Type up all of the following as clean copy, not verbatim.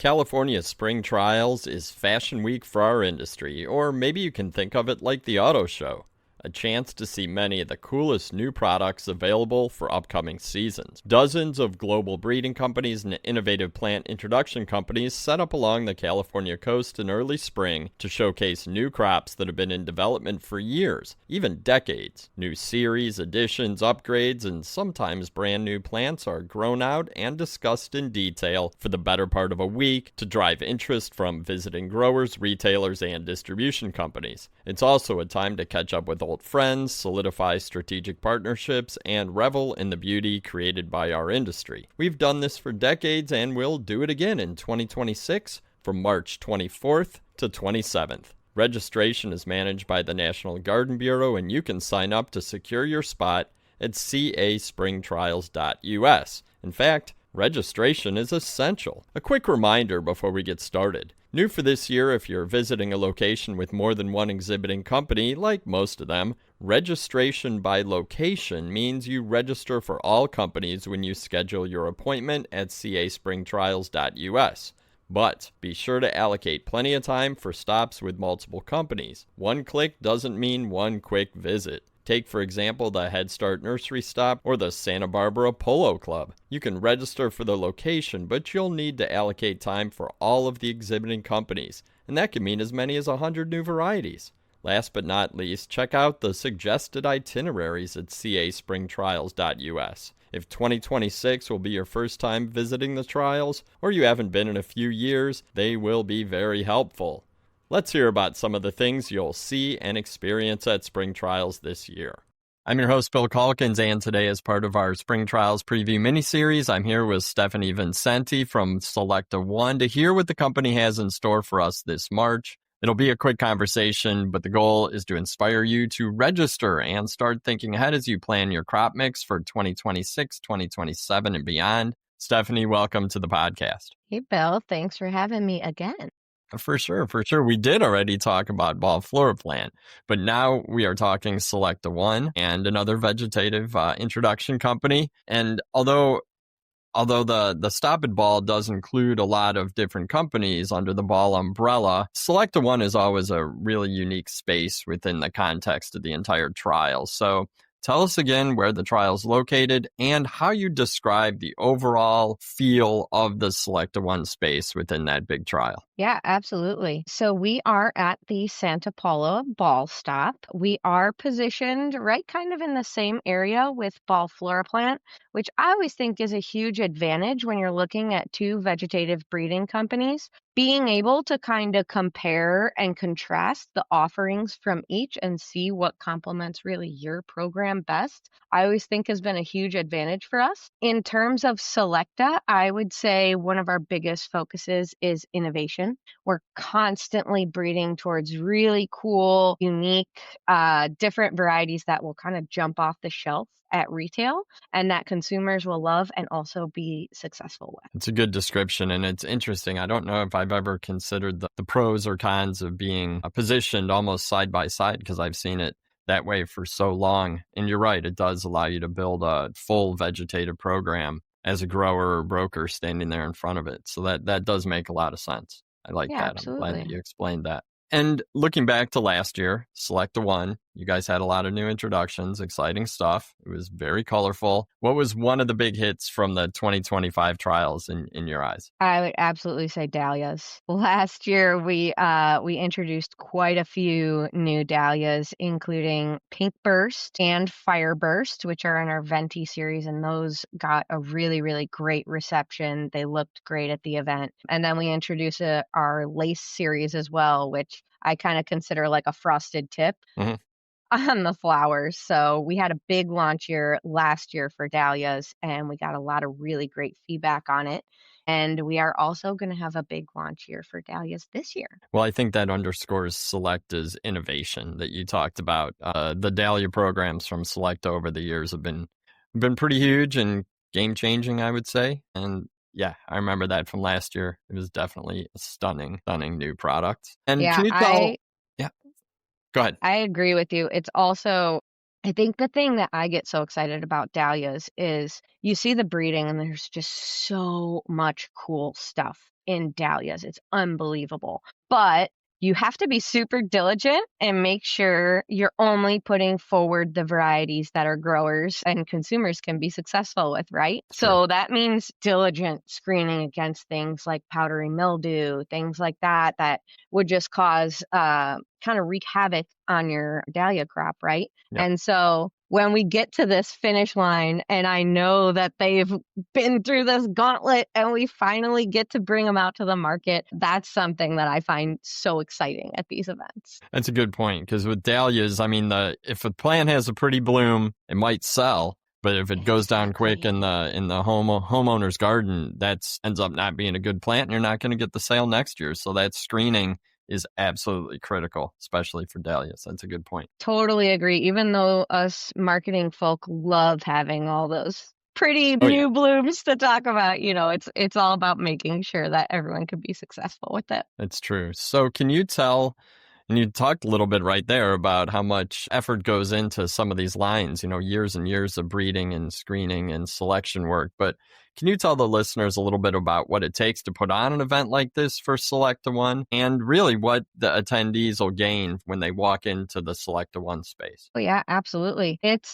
California Spring Trials is Fashion Week for our industry, or maybe you can think of it like the auto show, a chance to see many of the coolest new products available for upcoming seasons. Dozens of global breeding companies and innovative plant introduction companies set up along the California coast in early spring to showcase new crops that have been in development for years, even decades. New series, additions, upgrades, and sometimes brand new plants are grown out and discussed in detail for the better part of a week to drive interest from visiting growers, retailers, and distribution companies. It's also a time to catch up with old friends, solidify strategic partnerships, and revel in the beauty created by our industry. We've done this for decades and we'll do it again in 2026 from March 24th to 27th. Registration is managed by the National Garden Bureau, and you can sign up to secure your spot at caspringtrials.us. In fact, registration is essential. A quick reminder before we get started. New for this year, if you're visiting a location with more than one exhibiting company, like most of them, registration by location means you register for all companies when you schedule your appointment at caspringtrials.us. But be sure to allocate plenty of time for stops with multiple companies. One click doesn't mean one quick visit. Take, for example, the Head Start Nursery Stop or the Santa Barbara Polo Club. You can register for the location, but you'll need to allocate time for all of the exhibiting companies, and that can mean as many as 100 new varieties. Last but not least, check out the suggested itineraries at caspringtrials.us. If 2026 will be your first time visiting the trials, or you haven't been in a few years, they will be very helpful. Let's hear about some of the things you'll see and experience at Spring Trials this year. I'm your host, Bill Calkins, and today, as part of our Spring Trials preview mini-series, I'm here with Stephanie Vincenti from Selecta One to hear what the company has in store for us this March. It'll be a quick conversation, but the goal is to inspire you to register and start thinking ahead as you plan your crop mix for 2026, 2027, and beyond. Stephanie, welcome to the podcast. Hey, Bill. Thanks for having me again. For sure. We did already talk about ball flora plant, but now we are talking Selecta One and another vegetative introduction company. And although the Stop It Ball does include a lot of different companies under the ball umbrella, Selecta One is always a really unique space within the context of the entire trial. So tell us again where the trial is located and how you describe the overall feel of the Selecta One space within that big trial. Yeah, absolutely. So we are at the Santa Paula Ball Stop. We are positioned right kind of in the same area with Ball Flora Plant, which I always think is a huge advantage when you're looking at two vegetative breeding companies. Being able to kind of compare and contrast the offerings from each and see what complements really your program best, I always think has been a huge advantage for us. In terms of Selecta, I would say one of our biggest focuses is innovation. We're constantly breeding towards really cool, unique, different varieties that will kind of jump off the shelf at retail and that consumers will love and also be successful with. It's a good description, and it's interesting. I don't know if I've ever considered the pros or cons of being positioned almost side by side, because I've seen it that way for so long. And you're right, it does allow you to build a full vegetative program as a grower or broker standing there in front of it. So that does make a lot of sense. I like that. Absolutely. I'm glad that you explained that. And looking back to last year, Selecta One, you guys had a lot of new introductions, exciting stuff. It was very colorful. What was one of the big hits from the 2025 trials in your eyes? I would absolutely say dahlias. Last year, we introduced quite a few new dahlias, including Pink Burst and Fire Burst, which are in our Venti series, and those got a really, really great reception. They looked great at the event. And then we introduced our Lace series as well, which I kind of consider like a frosted tip on the flowers. So we had a big launch year last year for dahlias, and we got a lot of really great feedback on it. And we are also going to have a big launch year for dahlias this year. Well, I think that underscores Selecta's innovation that you talked about. The dahlia programs from Selecta over the years have been pretty huge and game-changing, I would say. And yeah, I remember that from last year. It was definitely a stunning new product. And Yeah, can you tell? Yeah, go ahead. I agree with you. It's also, I think the thing that I get so excited about dahlias is you see the breeding and there's just so much cool stuff. in dahlias. It's unbelievable. But you have to be super diligent and make sure you're only putting forward the varieties that our growers and consumers can be successful with, right? True. So that means diligent screening against things like powdery mildew, things like that, that would just cause kind of wreak havoc on your dahlia crop, right? Yep. And so when we get to this finish line, and I know that they've been through this gauntlet and we finally get to bring them out to the market, that's something that I find so exciting at these events. That's a good point, because with dahlias, I mean, if a plant has a pretty bloom, it might sell. But if it goes down quick in the homeowner's garden, that ends up not being a good plant, and you're not going to get the sale next year. So that screening is absolutely critical, especially for dahlias. That's a good point. Totally agree. Even though us marketing folk love having all those pretty new blooms to talk about, it's all about making sure that everyone can be successful with it. That's true. So can you tell, and you talked a little bit right there about how much effort goes into some of these lines, years and years of breeding and screening and selection work. But can you tell the listeners a little bit about what it takes to put on an event like this for Selecta One, and really what the attendees will gain when they walk into the Selecta One space? Oh yeah, absolutely. It's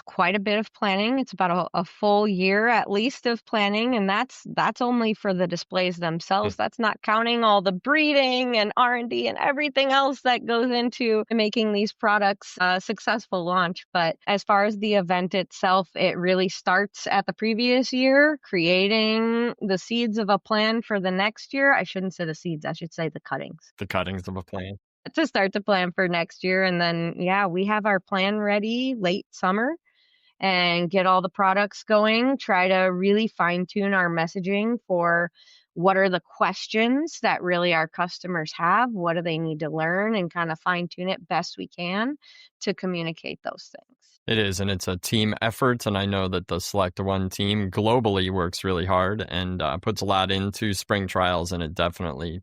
quite a bit of planning. It's about a full year at least of planning, and that's only for the displays themselves. That's not counting all the breeding and R&D and everything else that goes into making these products a successful launch. But as far as the event itself, it really starts at the previous year, creating the seeds of a plan for the next year. I shouldn't say the seeds, I should say the cuttings. The cuttings of a plan. To start to plan for next year. And then, we have our plan ready late summer and get all the products going, try to really fine tune our messaging for what are the questions that really our customers have, what do they need to learn, and kind of fine tune it best we can to communicate those things. It is, and it's a team effort, and I know that the Selecta One team globally works really hard and puts a lot into spring trials, and it definitely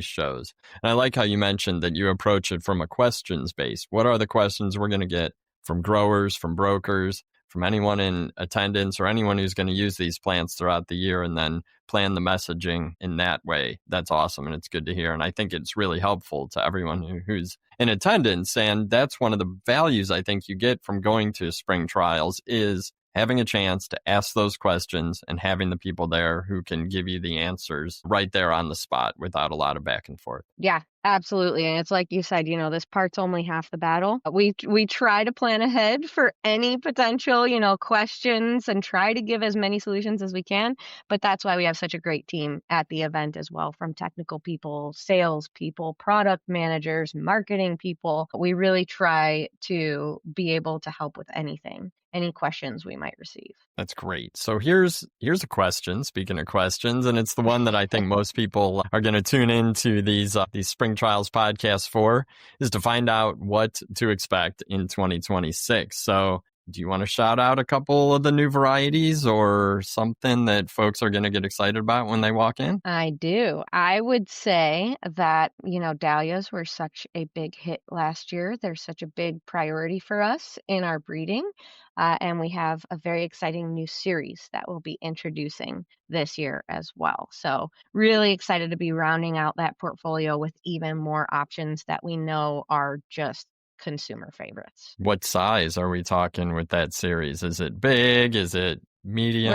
shows. And I like how you mentioned that you approach it from a questions base. What are the questions we're going to get from growers, from brokers, from anyone in attendance, or anyone who's going to use these plants throughout the year, and then plan the messaging in that way? That's awesome, and it's good to hear. And I think it's really helpful to everyone who's in attendance. And that's one of the values I think you get from going to spring trials, is having a chance to ask those questions and having the people there who can give you the answers right there on the spot without a lot of back and forth. Yeah, absolutely. And it's like you said, this part's only half the battle. We try to plan ahead for any potential, questions, and try to give as many solutions as we can. But that's why we have such a great team at the event as well, from technical people, sales people, product managers, marketing people. We really try to be able to help with anything, any questions we might receive. That's great. So here's a question, speaking of questions, and it's the one that I think most people are going to tune into these Spring Trials podcasts for, is to find out what to expect in 2026. So do you want to shout out a couple of the new varieties or something that folks are going to get excited about when they walk in? I do. I would say that, dahlias were such a big hit last year. They're such a big priority for us in our breeding. And we have a very exciting new series that we'll be introducing this year as well. So really excited to be rounding out that portfolio with even more options that we know are just consumer favorites. What size are we talking with that series? Is it big? Is it medium?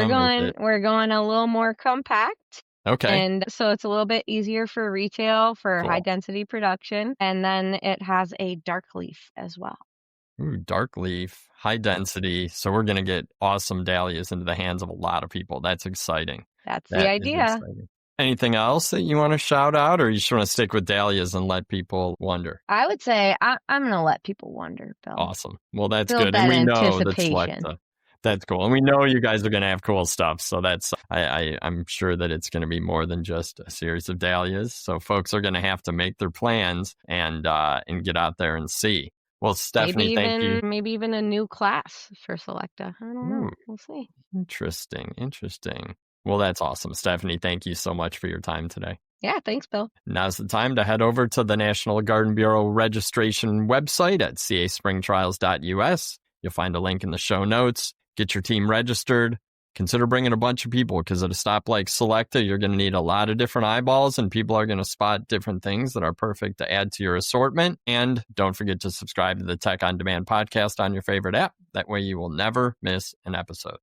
We're going a little more compact. Okay. And so it's a little bit easier for retail, for Cool. high density production. And then it has a dark leaf as well. Ooh, dark leaf, high density. So we're going to get awesome dahlias into the hands of a lot of people. That's exciting. That's the idea. Anything else that you want to shout out, or you just want to stick with dahlias and let people wonder? I would say I'm going to let people wonder, Bill. Awesome. Well, that's Build good. that And we know anticipation. that's cool. And we know you guys are going to have cool stuff. So I'm sure that it's going to be more than just a series of dahlias. So folks are going to have to make their plans and get out there and see. Well, Stephanie, thank you. Maybe even a new class for Selecta. I don't know. We'll see. Interesting. Well, that's awesome. Stephanie, thank you so much for your time today. Yeah, thanks, Bill. Now's the time to head over to the National Garden Bureau registration website at caspringtrials.us. You'll find a link in the show notes. Get your team registered. consider bringing a bunch of people, because at a stop like Selecta, you're going to need a lot of different eyeballs, and people are going to spot different things that are perfect to add to your assortment. And don't forget to subscribe to the Tech on Demand podcast on your favorite app. That way you will never miss an episode.